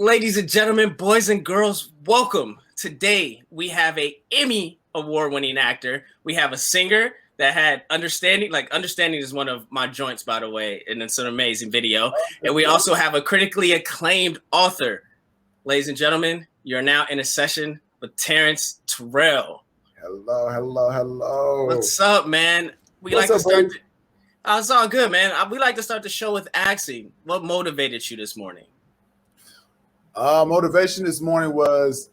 Ladies and gentlemen, boys and girls, welcome. Today we have a Emmy award-winning actor. We have a singer that had Understanding. Understanding is one of my joints, by the way, and it's an amazing video. And we also have a critically acclaimed author. Ladies and gentlemen, you're now in a session with Terrence Terrell. Hello. What's up, man? It's all good, man. We like to start the show with asking, what motivated you this morning? Motivation this morning was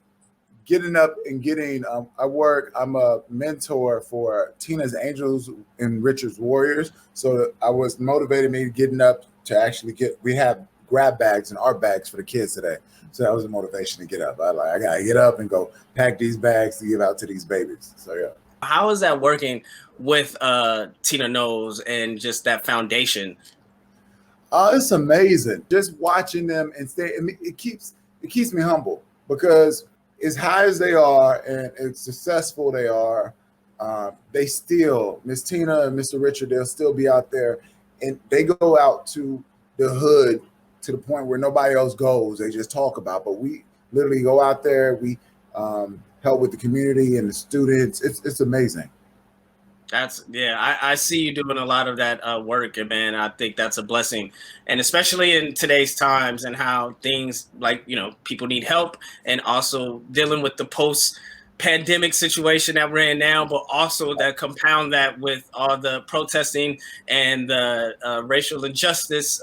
getting up and getting. I'm a mentor for Tina's Angels and Richard's Warriors. So I was motivated me getting up to actually we have grab bags and art bags for the kids today. So that was a motivation to get up. I gotta get up and go pack these bags to give out to these babies. So yeah. How is that working with Tina Knows and just that foundation? It's amazing just watching them and it keeps me humble, because as high as they are and as successful they are, they still, Miss Tina and Mr. Richard, they'll still be out there, and they go out to the hood to the point where nobody else goes. They just talk about, but we literally go out there. We help with the community and the students. It's amazing. I see you doing a lot of that work, and man, I think that's a blessing, and especially in today's times and how things people need help, and also dealing with the post-pandemic situation that we're in now, but also that compound that with all the protesting and the racial injustice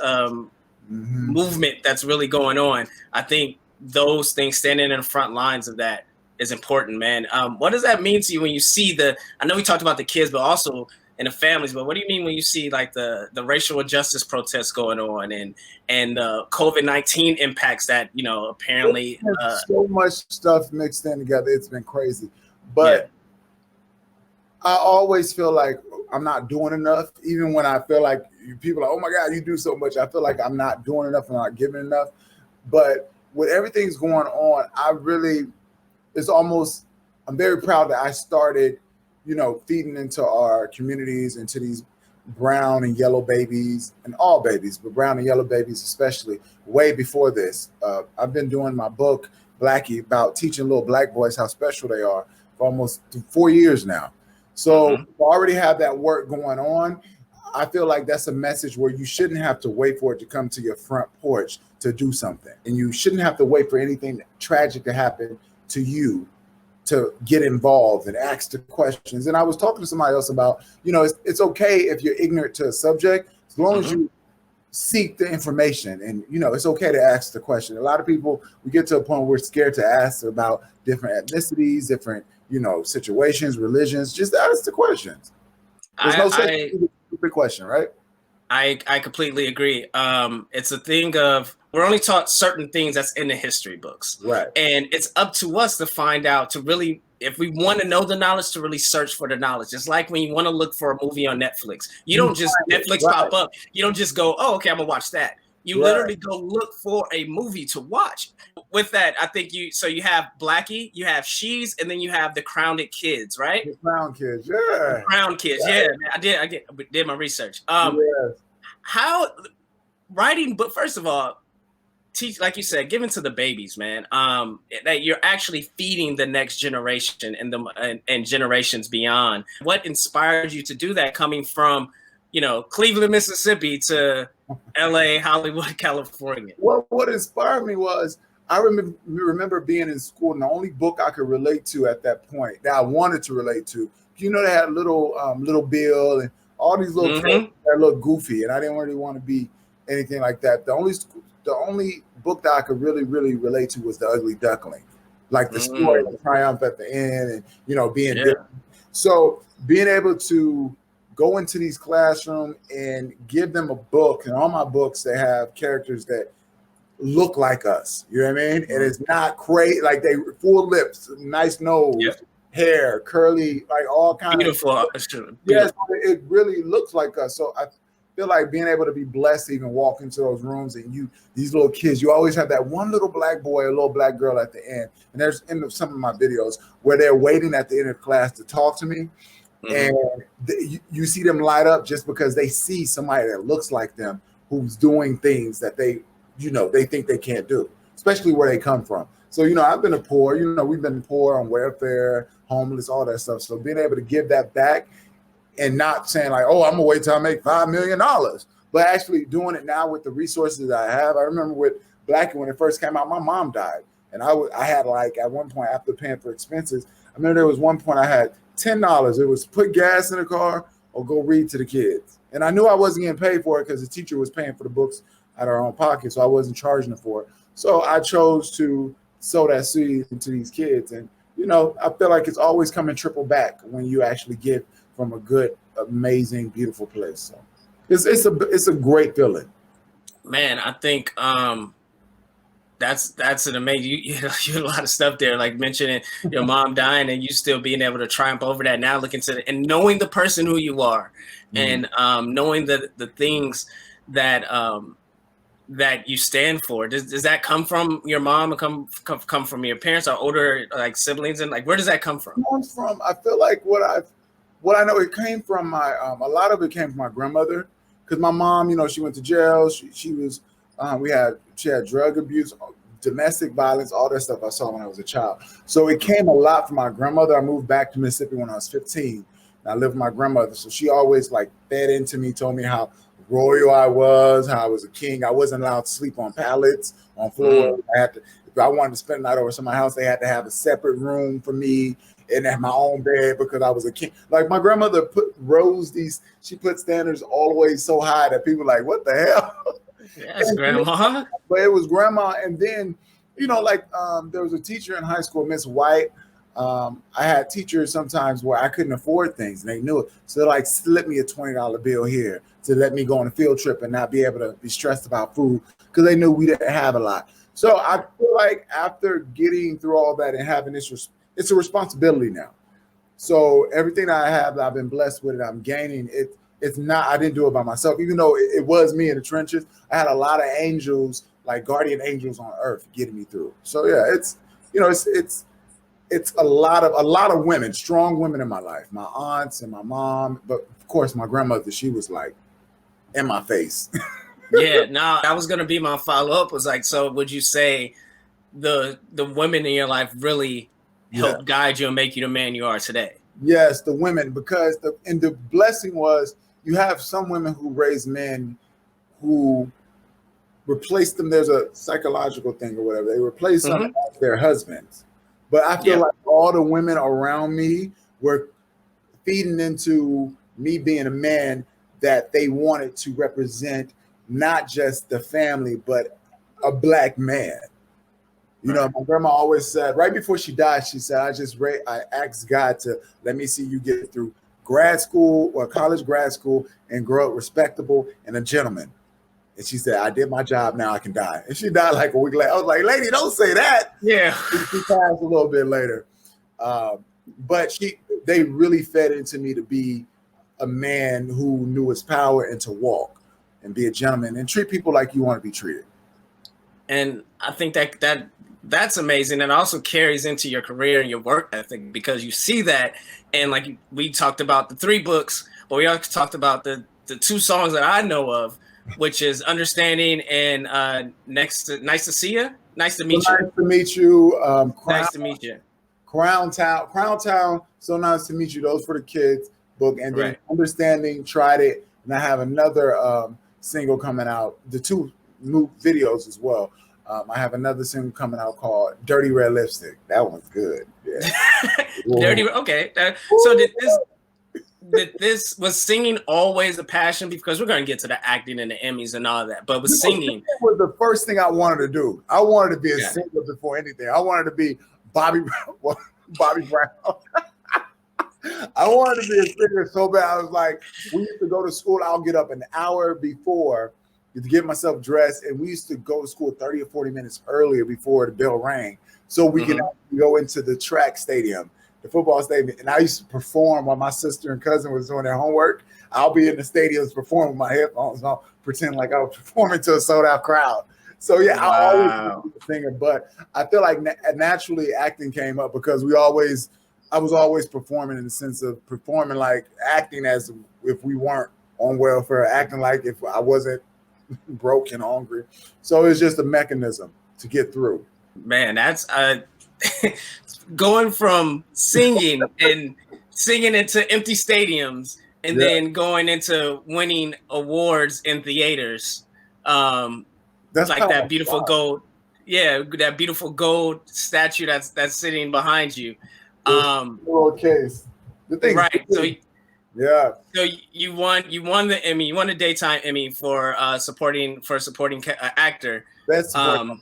movement that's really going on. I think those things, standing in the front lines of that, is important, man. What does that mean to you when you see I know we talked about the kids, but also in the families, but what do you mean when you see like the racial injustice protests going on and COVID-19 impacts that, apparently so much stuff mixed in together. It's been crazy, but I always feel like I'm not doing enough. Even when I feel like people are, oh my God, you do so much, I feel like I'm not doing enough, I'm not giving enough. But with everything's going on, I'm very proud that I started, feeding into our communities, into these brown and yellow babies, and all babies, but brown and yellow babies especially, way before this. I've been doing my book, Blackie, about teaching little black boys how special they are for almost 4 years now. So I already have that work going on. I feel like that's a message where you shouldn't have to wait for it to come to your front porch to do something. And you shouldn't have to wait for anything tragic to happen to you to get involved and ask the questions. And I was talking to somebody else about, it's okay if you're ignorant to a subject, as long as you seek the information, and it's okay to ask the question. A lot of people, we get to a point where we're scared to ask about different ethnicities, different situations, religions. Just ask the questions. There's no such stupid question, right? I completely agree. It's a thing of, we're only taught certain things that's in the history books. Right. And it's up to us to find out, to really, if we want to know the knowledge, to really search for the knowledge. It's like when you want to look for a movie on Netflix. You don't just, Netflix pop up. You don't just go, oh, okay, I'm going to watch that. You literally go look for a movie to watch. With that, I think you have Blackie, you have She's, and then you have the Crowned Kids, right? The Crowned Kids, yeah. The Crowned Kids, yeah. I did my research. How writing, but first of all, teach, like you said, giving to the babies, man. That you're actually feeding the next generation and generations beyond. What inspired you to do that, coming from, Cleveland, Mississippi to LA, Hollywood, California? Well, what inspired me was, I remember being in school, and the only book I could relate to at that point, that I wanted to relate to, they had little Bill and all these little kids that look goofy, and I didn't really want to be anything like that. The only book that I could really, really relate to was The Ugly Duckling, like the story of the triumph at the end, and being different. So being able to go into these classrooms and give them a book, and all my books, they have characters that look like us. You know what I mean? And it's not crazy, like they full lips, nice nose, hair, curly, like all kinds of beautiful. Yes, it really looks like us. So I feel like being able to be blessed to even walk into those rooms, and these little kids, you always have that one little black boy, a little black girl at the end. And there's in some of my videos where they're waiting at the end of class to talk to me. And you see them light up just because they see somebody that looks like them, who's doing things that they think they can't do. especially where they come from. So, I've been a poor, we've been poor on welfare, homeless, all that stuff. So being able to give that back and not saying like, oh, I'm gonna wait till I make $5 million, but actually doing it now with the resources that I have. I remember with Blackie when it first came out, my mom died. And I had like at one point after paying for expenses, I remember there was one point I had $10. It was put gas in the car or go read to the kids. And I knew I wasn't getting paid for it because the teacher was paying for the books out of her own pocket. So I wasn't charging her for it. So I chose to sow that seed into these kids. And, I feel like it's always coming triple back when you actually give from a good, amazing, beautiful place. So it's a great feeling. Man, I think that's an amazing. You a lot of stuff there, like mentioning your mom dying and you still being able to triumph over that. Now looking to and knowing the person who you are, and knowing the things that that you stand for. Does that come from your mom or come from your parents or older like siblings, and like where does that come from? I feel like what I know, it came from my a lot of it came from my grandmother, because my mom, she went to jail. She was she had drug abuse, domestic violence, all that stuff I saw when I was a child. So it came a lot from my grandmother. I moved back to Mississippi when I was 15. And I lived with my grandmother. So she always like fed into me, told me how royal I was, how I was a king. I wasn't allowed to sleep on pallets, on floor. If I wanted to spend the night over somebody's house, they had to have a separate room for me and have my own bed because I was a king. Like my grandmother she put standards all the way so high that people were like, what the hell? Yes, grandma. But it was grandma. And then, there was a teacher in high school, Miss White. I had teachers sometimes where I couldn't afford things and they knew it. So they like slip me a $20 bill here to let me go on a field trip and not be able to be stressed about food because they knew we didn't have a lot. So I feel like after getting through all that and having this, it's a responsibility now. So everything I have, I've been blessed with it. I'm gaining it. It's not, I didn't do it by myself, even though it was me in the trenches. I had a lot of angels, like guardian angels on earth getting me through. So yeah, it's a lot of women, strong women in my life, my aunts and my mom, but of course my grandmother, she was like in my face. Yeah, no, that was going to be my follow-up was like, so would you say the women in your life really helped guide you and make you the man you are today? Yes, the women, because the blessing was you have some women who raise men who replace them. There's a psychological thing or whatever. They replace them as their husbands. But I feel like all the women around me were feeding into me being a man that they wanted to represent not just the family, but a black man. My grandma always said, right before she died, she said, I asked God to let me see you get through grad school or college grad school and grow up respectable and a gentleman. And she said, I did my job, now I can die. And she died like a week later. I was like, lady, don't say that. Yeah. She passed a little bit later. But they really fed into me to be a man who knew his power and to walk and be a gentleman and treat people like you want to be treated. And I think that's amazing. And also carries into your career and your work ethic because you see that. And like we talked about the 3 books, but we also talked about the 2 songs that I know of, which is Understanding and Nice to See You. Nice to meet you. Nice to meet you. Nice to meet you. Crown Town. So nice to meet you. Those for the kids book. And then Understanding, Tried It. And I have another single coming out. The 2 new videos as well. I have another single coming out called Dirty Red Lipstick. That one's good. Yeah. Dirty. Okay. So this was singing always a passion, because we're going to get to the acting and the Emmys and all that, but was singing was the first thing I wanted to do. I wanted to be a singer before anything. I wanted to be Bobby Brown. I wanted to be a singer so bad. I was like, we used to go to school. I'll get up an hour before to get myself dressed, and we used to go to school 30 or 40 minutes earlier before the bell rang, so we could go into the track stadium, the football stadium. And I used to perform while my sister and cousin was doing their homework. I'll be in the stadiums performing with my headphones on, pretend like I was performing to a sold-out crowd. So yeah, I always was a singer, but I feel like naturally acting came up because I was always performing in the sense of performing like acting as if we weren't on welfare, acting like if I wasn't broke and hungry. So it's just a mechanism. to get through. Man, that's going from singing into empty stadiums and then going into winning awards in theaters. That's like that beautiful gold. Yeah, that beautiful gold statue that's sitting behind you. Little case. The thing, right. So yeah. So you won the Emmy. You won the daytime Emmy for supporting actor. Best supporting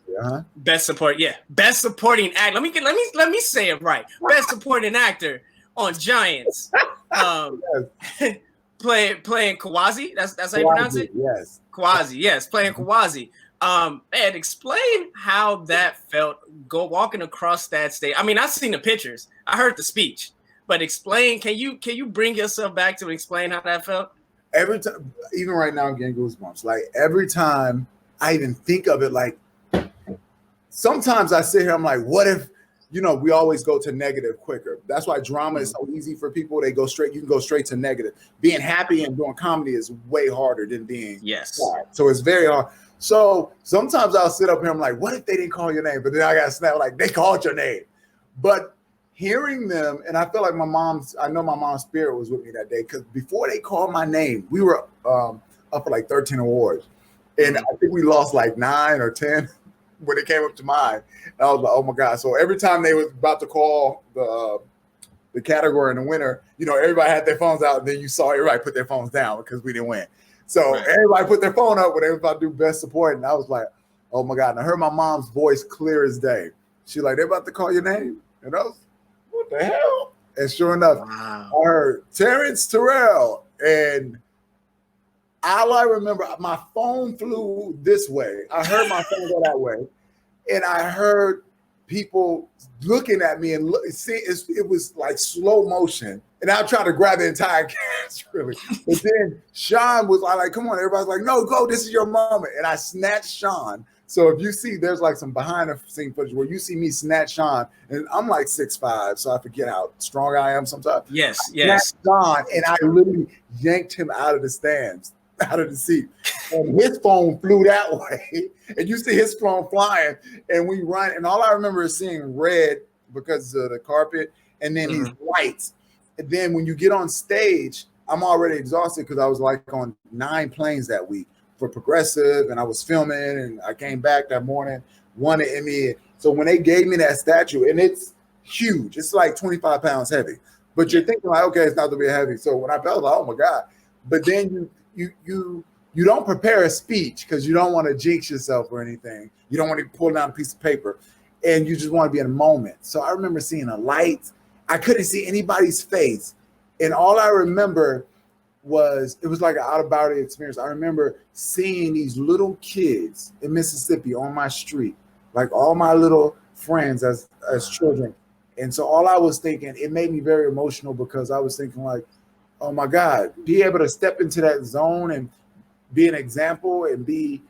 best supporting actor. Let me say it right. Best supporting actor on Giants. Playing Kawazi. That's how you pronounce it? Yes. Kawazi, yes, playing Kawazi. Man, explain how that felt walking across that stage. I mean, I've seen the pictures. I heard the speech. But explain, can you bring yourself back to explain how that felt? Every time, even right now, I'm getting goosebumps. Like every time I even think of it, like sometimes I sit here, I'm like, what if, we always go to negative quicker. That's why drama is so easy for people. You can go straight to negative. Being happy and doing comedy is way harder than being sad. So it's very hard. So sometimes I'll sit up here, I'm like, what if they didn't call your name? But then I got to snap, like, they called your name. But hearing them, and I feel like my mom's spirit was with me that day, because before they called my name, we were up for like 13 awards. And I think we lost like 9 or 10 when it came up to mine. And I was like, oh my God. So every time they was about to call the category in the winner, everybody had their phones out, and then you saw everybody put their phones down because we didn't win. So everybody put their phone up when they were about to do best support. And I was like, oh my God. And I heard my mom's voice clear as day. She like, they're about to call your name. And I was, what the hell? And sure enough, I heard Terrence Terrell. And all I remember, my phone flew this way. I heard my phone go that way. And I heard people looking at me and it was like slow motion. And I tried to grab the entire cast, really. But then Sean was like, come on. Everybody's like, no, go. This is your moment. And I snatched Sean. So if you see, there's like some behind the scene footage where you see me snatch Sean, and I'm like 6'5", so I forget how strong I am sometimes. Yes. Sean, and I literally yanked him out of the stands, out of the seat. And his phone flew that way. And you see his phone flying, and we run. And all I remember is seeing red because of the carpet, and then these lights. And then when you get on stage, I'm already exhausted because I was like on 9 planes that week for Progressive, and I was filming, and I came back that morning, won an Emmy. So when they gave me that statue, and it's huge, it's like 25 pounds heavy, but you're thinking like, okay, it's not to be heavy. So when I felt like, oh my God, but then you don't prepare a speech because you don't want to jinx yourself or anything. You don't want to pull down a piece of paper, and you just want to be in a moment. So I remember seeing a light. I couldn't see anybody's face, and all I remember it was like an out-of-body experience. I remember seeing these little kids in Mississippi on my street, like all my little friends as children. And so all I was thinking, it made me very emotional because I was thinking like, oh my God, be able to step into that zone and be an example and be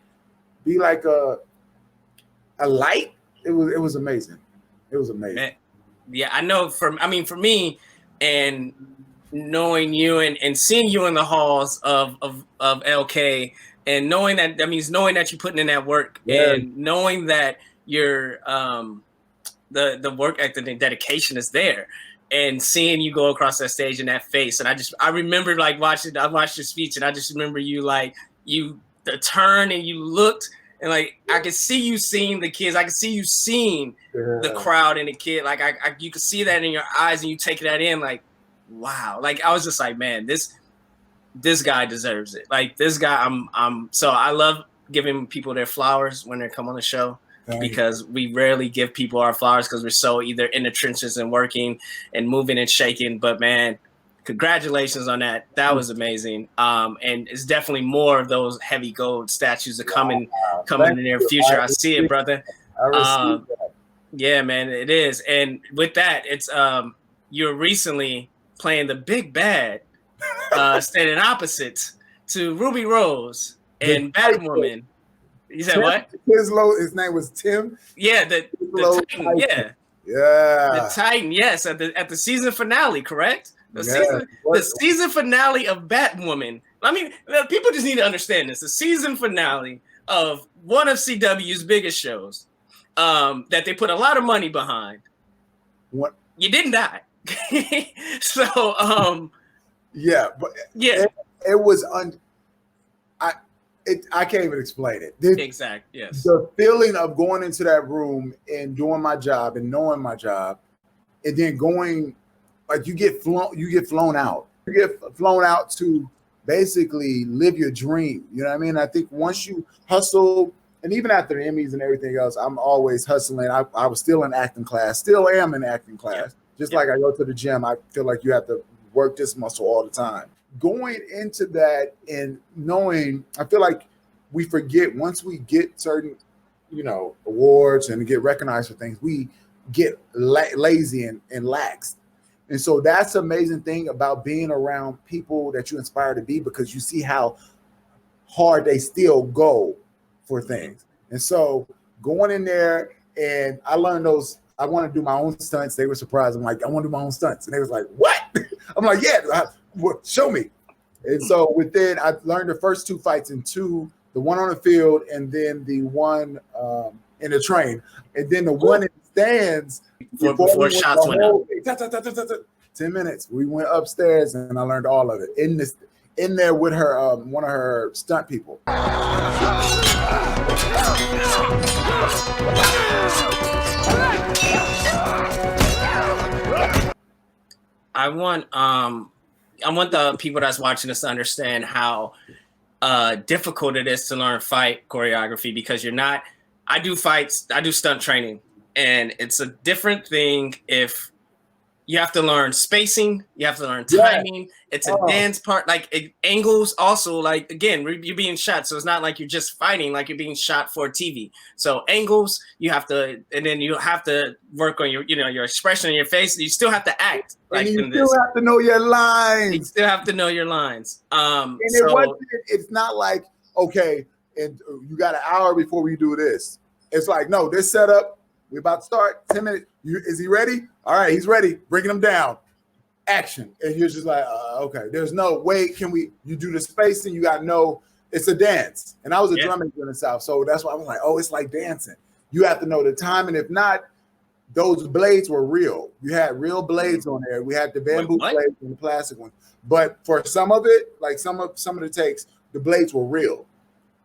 like a light. It was amazing. It was amazing. Yeah, I know for me, and knowing you and seeing you in the halls of LK, and knowing that you're putting in that work, and knowing that you're the work ethic and dedication is there, and seeing you go across that stage in that face. And I remember like I watched your speech, and I just remember you like the turn, and you looked, and like I could see you seeing the kids. I could see you seeing the crowd and the kid. Like you could see that in your eyes, and you take that in like, wow. Like I was just like, man, this guy deserves it. Like this guy, so I love giving people their flowers when they come on the show, because we rarely give people our flowers because we're so either in the trenches and working and moving and shaking. But man, congratulations on that. That was amazing. And it's definitely more of those heavy gold statues are coming in the near future. I see it, brother. Yeah, man, it is. And with that, it's you're recently playing the big bad, standing opposite to Ruby Rose and Batwoman. You said what? His name was Tim. Yeah, the Titan. Yeah. The Titan. Yes, at the season finale, correct? The season finale of Batwoman. I mean, people just need to understand this. The season finale of one of CW's biggest shows. that they put a lot of money behind. What? You didn't die. So yeah, but yeah, it was I can't even explain it. exactly. Yes. The feeling of going into that room and doing my job and knowing my job, and then going, like, you get flown out. You get flown out to basically live your dream. You know what I mean? I think once you hustle, and even after the Emmys and everything else, I'm always hustling. I was still in acting class, still am in acting class. Just like I go to the gym, I feel like you have to work this muscle all the time. Going into that and knowing, I feel like we forget once we get certain, awards and get recognized for things, we get lazy and lax. And so that's the amazing thing about being around people that you inspire to be, because you see how hard they still go for things. And so going in there, and I learned those. I want to do my own stunts. They were surprised. I'm like, I want to do my own stunts. And they was like, what? I'm like, yeah, show me. And so within, I learned the first 2 fights the one on the field and then the one in the train. And then the one in the stands. Before shots went up. 10 minutes. We went upstairs and I learned all of it. In there with her, one of her stunt people. I want the people that's watching this to understand how difficult it is to learn fight choreography, because I do fights, I do stunt training, and it's a different thing if you have to learn spacing, you have to learn timing. It's a dance part, like angles also, like, again, you're being shot. So it's not like you're just fighting, like you're being shot for TV. So angles, you have to, and then you have to work on your expression in your face. You still have to act. Like, and you still have to know your lines. You still have to know your lines. And it's not like, okay, and you got an hour before we do this. It's like, no, this setup, we're about to start, 10 minutes. Is he ready? All right, he's ready. Bringing him down. Action. And you're just like, okay. There's no, wait, you do the spacing. You got to know it's a dance. And I was a drum major in the South. So that's why I was like, oh, it's like dancing. You have to know the time. And if not, those blades were real. You had real blades on there. We had the bamboo blades and the plastic ones. But for some of it, like some of the takes, the blades were real.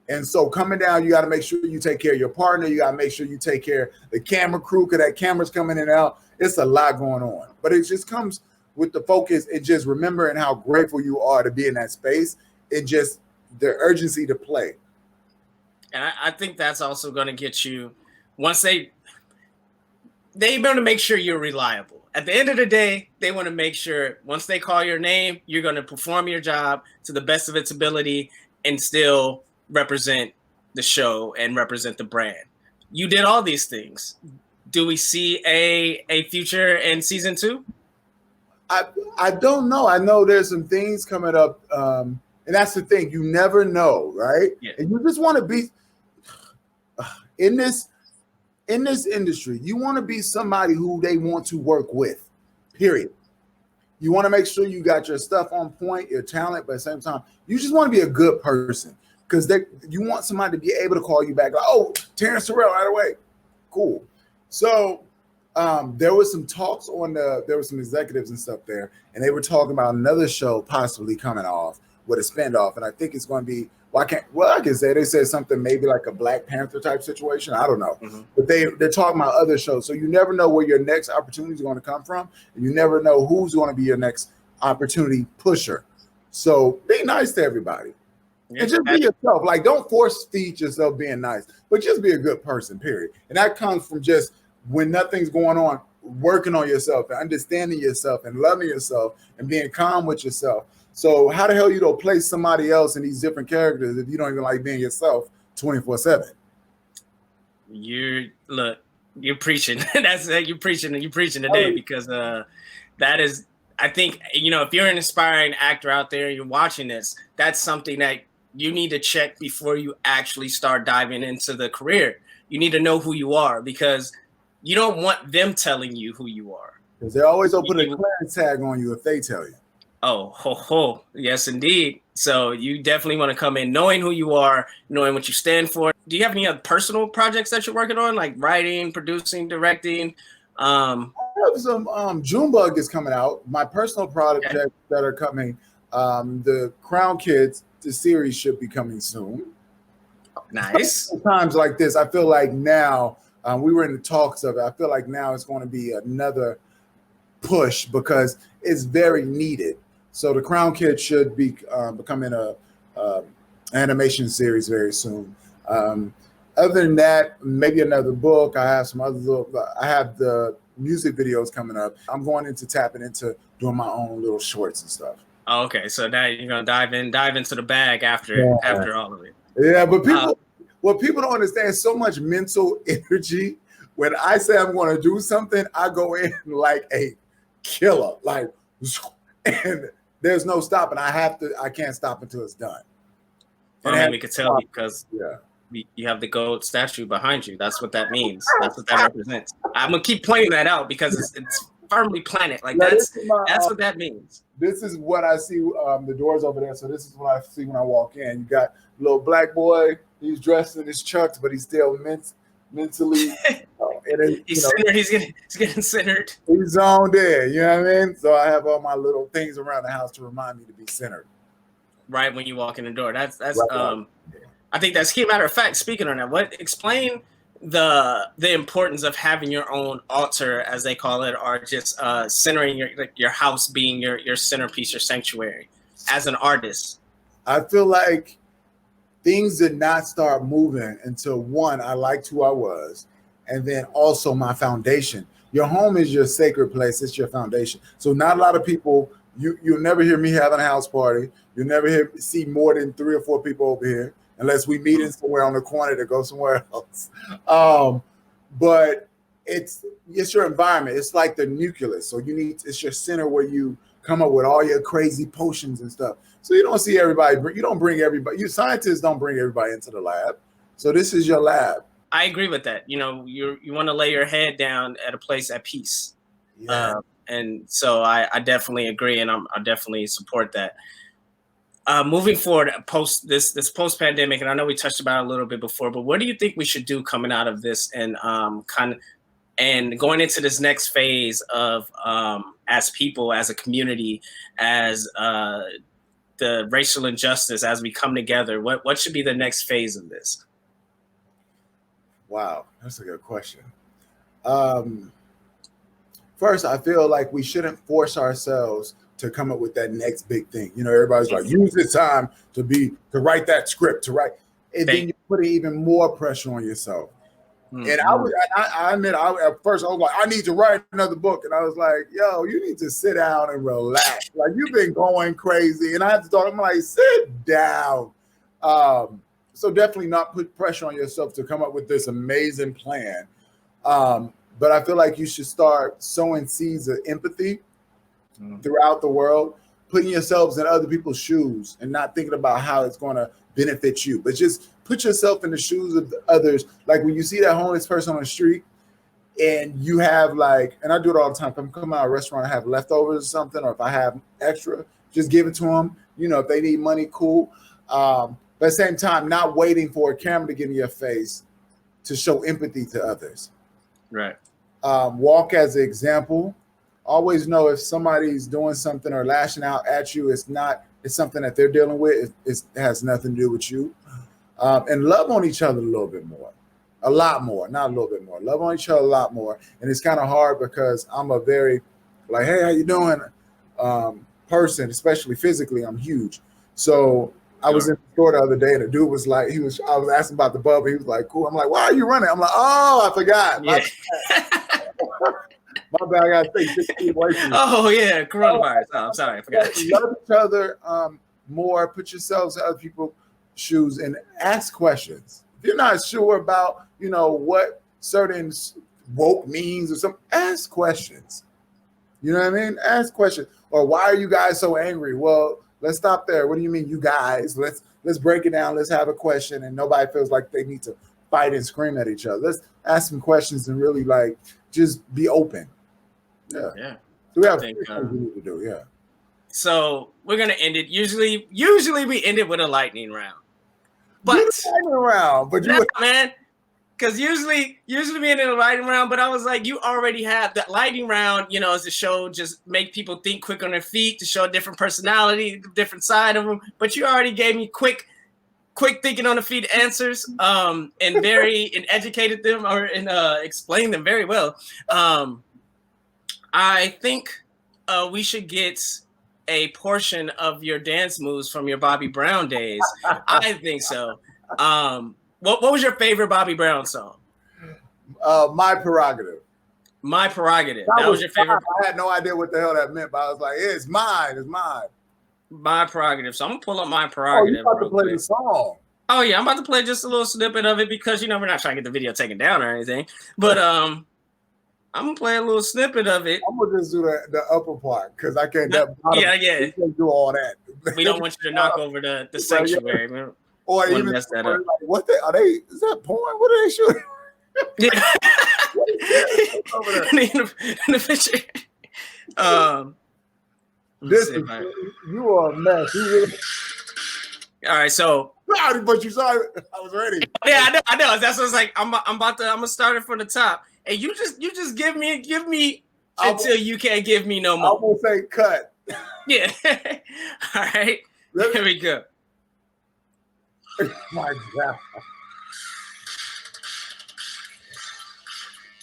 And so coming down, you got to make sure you take care of your partner. You got to make sure you take care of the camera crew, because that camera's coming in and out. It's a lot going on. But it just comes with the focus and just remembering how grateful you are to be in that space and just the urgency to play. And I think that's also going to get you, once they want to make sure you're reliable. At the end of the day, they want to make sure once they call your name, you're going to perform your job to the best of its ability and still represent the show and represent the brand. You did all these things. Do we see a future in season 2? I don't know. I know there's some things coming up, and that's the thing. You never know, right? Yeah. And you just want to be in this industry. You want to be somebody who they want to work with. Period. You want to make sure you got your stuff on point, your talent, but at the same time, you just want to be a good person. Because you want somebody to be able to call you back, like, oh, Terrence Terrell, right away. Cool. So there was some talks there were some executives and stuff there, and they were talking about another show possibly coming off with a spinoff. And I think it's going to be, I can say they said something maybe like a Black Panther type situation. I don't know. Mm-hmm. But they're talking about other shows. So you never know where your next opportunity is going to come from. And you never know who's going to be your next opportunity pusher. So be nice to everybody. And just be yourself. Like, don't force feed yourself being nice, but just be a good person, period. And that comes from just when nothing's going on, working on yourself and understanding yourself and loving yourself and being calm with yourself. So how the hell you don't play somebody else in these different characters if you don't even like being yourself 24/7? You're preaching. That's you're preaching today, because that is, I think, if you're an aspiring actor out there, you're watching this, that's something that you need to check before you actually start diving into the career. You need to know who you are, because you don't want them telling you who you are. Because they always will put a clearance tag on you if they tell you. Oh, ho, ho. Yes, indeed. So you definitely want to come in knowing who you are, knowing what you stand for. Do you have any other personal projects that you're working on, like writing, producing, directing? I have some Junebug is coming out. My personal projects that are coming. The Crown Kids, the series should be coming soon. Nice. Times like this, I feel like now we were in the talks of it. I feel like now it's going to be another push because it's very needed. So the Crown Kids should be becoming a animation series very soon. Other than that, maybe another book. I have some other I have the music videos coming up. I'm going into tapping into doing my own little shorts and stuff. Oh, okay, so now you're gonna dive into the bag after all of it. Yeah, but what people don't understand, so much mental energy. When I say I'm going to do something, I go in like a killer, like, and there's no stopping. I can't stop until it's done. And I mean, we could tell because you have the gold statue behind you. That's what that means. That's what that represents. I'm gonna keep pointing that out because it's firmly planted. Like that's what that means. This is what I see. The door's over there, so this is what I see when I walk in. You got a little black boy. He's dressed in his chucks, but he's still mentally. He's centered. He's getting centered. He's on there. You know what I mean? So I have all my little things around the house to remind me to be centered. Right when you walk in the door. That's right. I think that's key. Matter of fact, speaking on that, explain the importance of having your own altar, as they call it, or just centering your house being your centerpiece, your sanctuary as an artist. I feel like things did not start moving until one, I liked who I was, and then also my foundation. Your home is your sacred place. It's your foundation. So not a lot of people, you'll never hear me having a house party. You'll never see more than 3 or 4 people over here, unless we meet in somewhere on the corner to go somewhere else. But it's your environment. It's like the nucleus. So it's your center where you come up with all your crazy potions and stuff. So you don't see everybody. You don't bring everybody. You scientists don't bring everybody into the lab. So this is your lab. I agree with that. You want to lay your head down at a place at peace. Yeah. And so I definitely agree, and I definitely support that. Moving forward, post pandemic, and I know we touched about it a little bit before, but what do you think we should do coming out of this and and going into this next phase of as people, as a community, as the racial injustice, as we come together? What should be the next phase of this? Wow, that's a good question. First, I feel like we shouldn't force ourselves to come up with that next big thing. Everybody's like, use this time to write that script, and then you put even more pressure on yourself. Mm-hmm. And I admit, at first I was like, I need to write another book. And I was like, yo, you need to sit down and relax. Like, you've been going crazy. And I have to talk, I'm like, sit down. So definitely not put pressure on yourself to come up with this amazing plan. But I feel like you should start sowing seeds of empathy throughout the world, putting yourselves in other people's shoes and not thinking about how it's going to benefit you, but just put yourself in the shoes of the others. Like when you see that homeless person on the street and you have and I do it all the time. If I'm coming out of a restaurant, I have leftovers or something, or if I have extra, just give it to them. If they need money, cool. But at the same time, not waiting for a camera to get in your face to show empathy to others. Right. Walk as an example. Always know if somebody's doing something or lashing out at you, it's something that they're dealing with. It has nothing to do with you. And love on each other a little bit more. A lot more, not a little bit more. Love on each other a lot more. And it's kind of hard because I'm a very hey, how you doing person, especially physically. I'm huge. So I was in the store the other day and the dude was like, I was asking about the bubble. He was like, cool. I'm like, why are you running? I'm like, oh, I forgot. Yeah. My bad, I gotta stay 6 feet away from you. Oh yeah, coronavirus. Oh, I'm sorry, I forgot. Love each other more. Put yourselves in other people's shoes and ask questions. If you're not sure about, what certain woke means or something, ask questions. You know what I mean? Ask questions. Or why are you guys so angry? Well, let's stop there. What do you mean, you guys? Let's break it down. Let's have a question, and nobody feels like they need to fight and scream at each other. Let's ask some questions and really just be open. Yeah. Yeah. So we have things we need to do. Yeah. So we're gonna end it. Usually we end it with a lightning round. But lightning round, but no, man. Because usually we end in a lightning round, but I was like, you already have that lightning round, you know, as a show, just make people think quick on their feet to show a different personality, different side of them. But you already gave me quick thinking on the feet answers, and educated them and explained them very well. I think we should get a portion of your dance moves from your Bobby Brown days. I think so. What was your favorite Bobby Brown song? My Prerogative. My Prerogative. That was your favorite. I had no idea what the hell that meant, but I was like, it's mine. It's mine. My Prerogative. So I'm going to pull up My Prerogative. Oh, you about to play the song. Oh, yeah. I'm about to play just a little snippet of it because, you know, we're not trying to get the video taken down or anything. But I'm going to play a little snippet of it. I'm going to just do the upper part because I can't. Yeah. We can't do all that. We don't want you to knock over the sanctuary. Yeah. Or even mess that up. Like, what are they? Is that porn? What are they shooting? Yeah. in the picture. You are a mess. All right, so. But you saw it. I was ready. Yeah, I know. That's what I was like. I'm gonna start it from the top, and you just give me until you can't give me no more. I'm gonna say cut. Yeah. All right. Here we go. My God.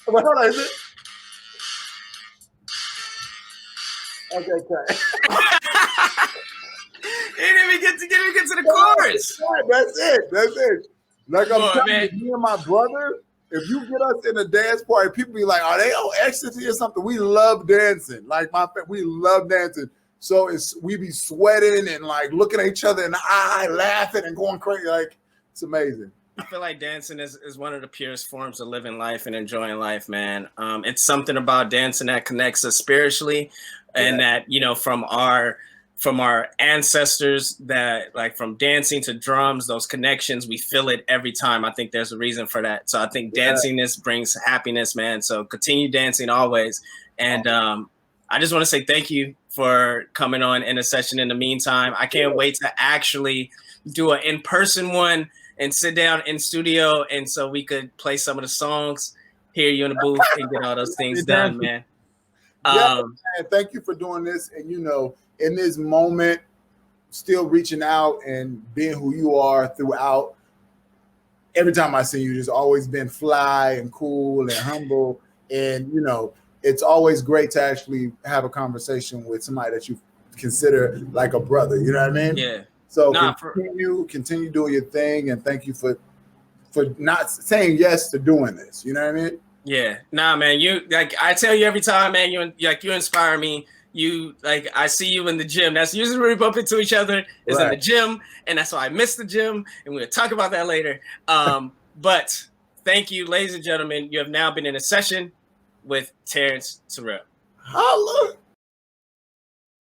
But hold on, is it? Okay. He didn't even get to the chorus. That's it. Like I'm telling you, me and my brother, if you get us in a dance party, people be like, are they on ecstasy or something? We love dancing. Like we love dancing. So we be sweating and like looking at each other in the eye, laughing and going crazy. Like it's amazing. I feel like dancing is one of the purest forms of living life and enjoying life, man. It's something about dancing that connects us spiritually, and that, you know, from our ancestors, that like from dancing to drums, those connections, we feel it every time. I think there's a reason for that. So I think dancing brings happiness, man. So continue dancing always. And I just want to say thank you for coming on in a session in the meantime. I can't wait to actually do an in-person one and sit down in studio, and so we could play some of the songs, hear you in the booth, and get all those things done, man. Man, thank you for doing this. And, you know, in this moment, still reaching out and being who you are throughout. Every time I see you, just always been fly and cool and humble. And, you know, it's always great to actually have a conversation with somebody that you consider like a brother. You know what I mean? Yeah. So continue doing your thing, and thank you for not saying yes to doing this. You know what I mean? Yeah. Nah, man. You like I tell you every time, man. You inspire me. You like I see you in the gym. That's usually where we bump into each other is in the gym, and that's why I miss the gym. And we'll talk about that later. But thank you, ladies and gentlemen. You have now been in a session with Terrence Terrell. Holla.